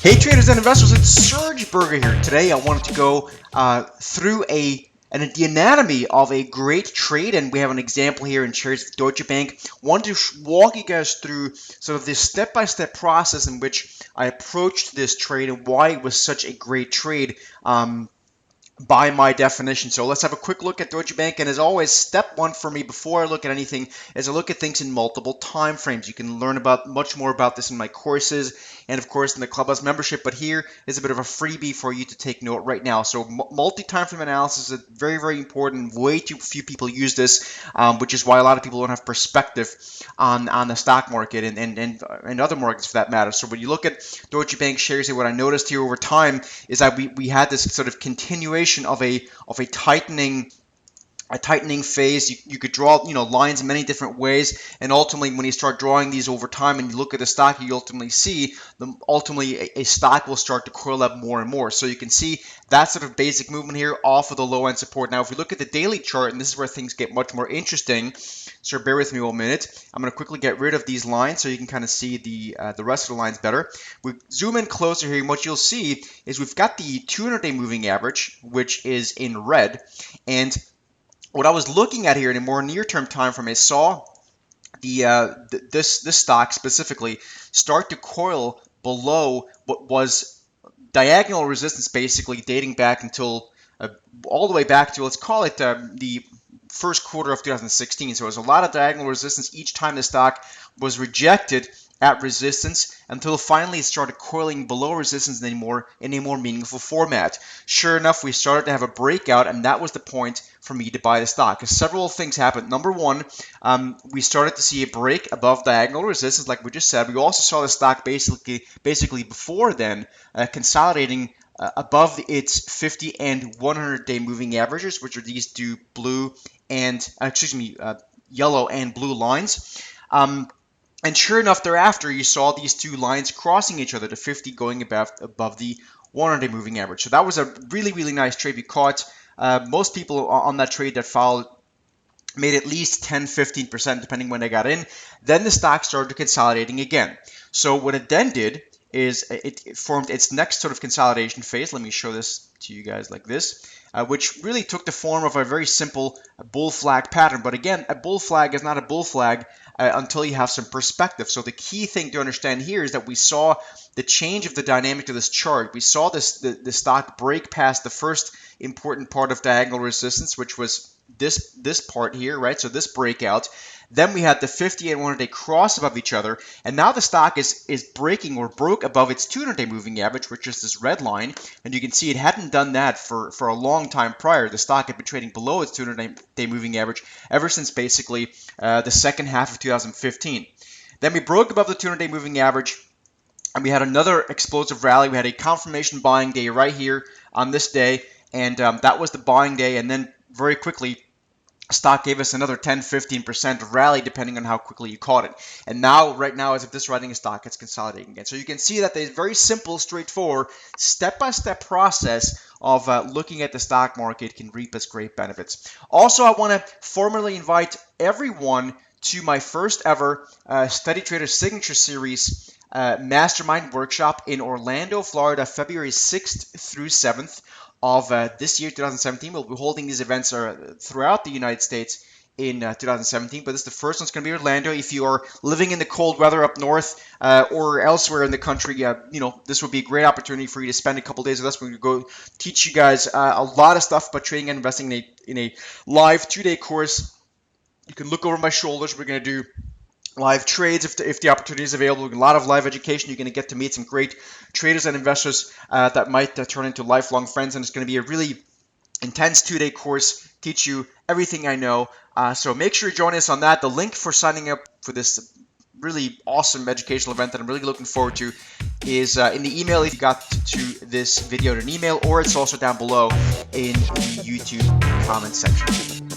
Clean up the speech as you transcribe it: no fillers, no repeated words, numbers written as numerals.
Hey traders and investors, it's Serge Berger here. Today I wanted to go through the anatomy of a great trade, and we have an example here in shares of Deutsche Bank. I wanted to walk you guys through sort of this step-by-step process in which I approached this trade and why it was such a great trade. By my definition. So let's have a quick look at Deutsche Bank. And as always, step one for me before I look at anything is I look at things in multiple time frames. You can learn about much more about this in my courses and of course in the Clubhouse membership. But here is a bit of a freebie for you to take note right now. So multi-time frame analysis is very, very important. Way too few people use this, which is why a lot of people don't have perspective on the stock market and other markets for that matter. So when you look at Deutsche Bank shares here, what I noticed here over time is that we had this sort of continuation of a tightening phase. You could draw lines in many different ways, and ultimately when you start drawing these over time and you look at the stock, you ultimately see a stock will start to curl up more and more. So you can see that sort of basic movement here off of the low end support. Now if we look at the daily chart, and this is where things get much more interesting, so bear with me 1 minute. I'm going to quickly get rid of these lines so you can kind of see the rest of the lines better. We zoom in closer here, and what you'll see is we've got the 200-day moving average, which is in red. And what I was looking at here in a more near-term time frame, I saw this stock specifically start to coil below what was diagonal resistance, basically dating back until all the way back to, let's call it the first quarter of 2016. So it was a lot of diagonal resistance each time the stock was rejected at resistance until finally it started coiling below resistance in a more meaningful format. Sure enough, we started to have a breakout, and that was the point for me to buy the stock. Because several things happened. Number one, we started to see a break above diagonal resistance, like we just said. We also saw the stock basically before then consolidating above its 50 and 100-day moving averages, which are these two blue and yellow and blue lines. And sure enough, thereafter, you saw these two lines crossing each other, the 50 going above the 100-day moving average. So that was a really, really nice trade we caught. Most people on that trade that followed made at least 10-15% depending when they got in. Then the stock started consolidating again. So what it then did is it formed its next sort of consolidation phase. Let me show this to you guys like this, which really took the form of a very simple bull flag pattern. But again, a bull flag is not a bull flag until you have some perspective. So the key thing to understand here is that we saw the change of the dynamic of this chart. We saw the stock break past the first important part of diagonal resistance, which was this part here, right? So this breakout. Then we had the 50 and 100-day cross above each other, and now the stock is breaking or broke above its 200-day moving average, which is this red line. And you can see it hadn't done that for a long time prior. The stock had been trading below its 200-day moving average ever since basically the second half of 2015. Then we broke above the 200-day moving average, and we had another explosive rally. We had a confirmation buying day right here on this day, and that was the buying day. And then very quickly, stock gave us another 10-15% rally depending on how quickly you caught it. And now, right now, as of this writing, stock, it's consolidating again. So you can see that there's very simple, straightforward, step-by-step process of looking at the stock market can reap us great benefits. Also, I want to formally invite everyone to my first ever Study Trader Signature Series Mastermind Workshop in Orlando, Florida, February 6th through 7th. Of this year, 2017. We'll be holding these events throughout the United States in 2017, but this is the first one's going to be Orlando. If you are living in the cold weather up north or elsewhere in the country, this would be a great opportunity for you to spend a couple days with us. We're going to go teach you guys a lot of stuff about trading and investing in a live 2-day course. You can look over my shoulders. We're going to do live trades if the opportunity is available. A lot of live education. You're going to get to meet some great traders and investors that might turn into lifelong friends, and it's going to be a really intense 2-day course, teach you everything I know. So make sure you join us on that. The link for signing up for this really awesome educational event that I'm really looking forward to is in the email if you got to this video in an email, or it's also down below in the YouTube comment section.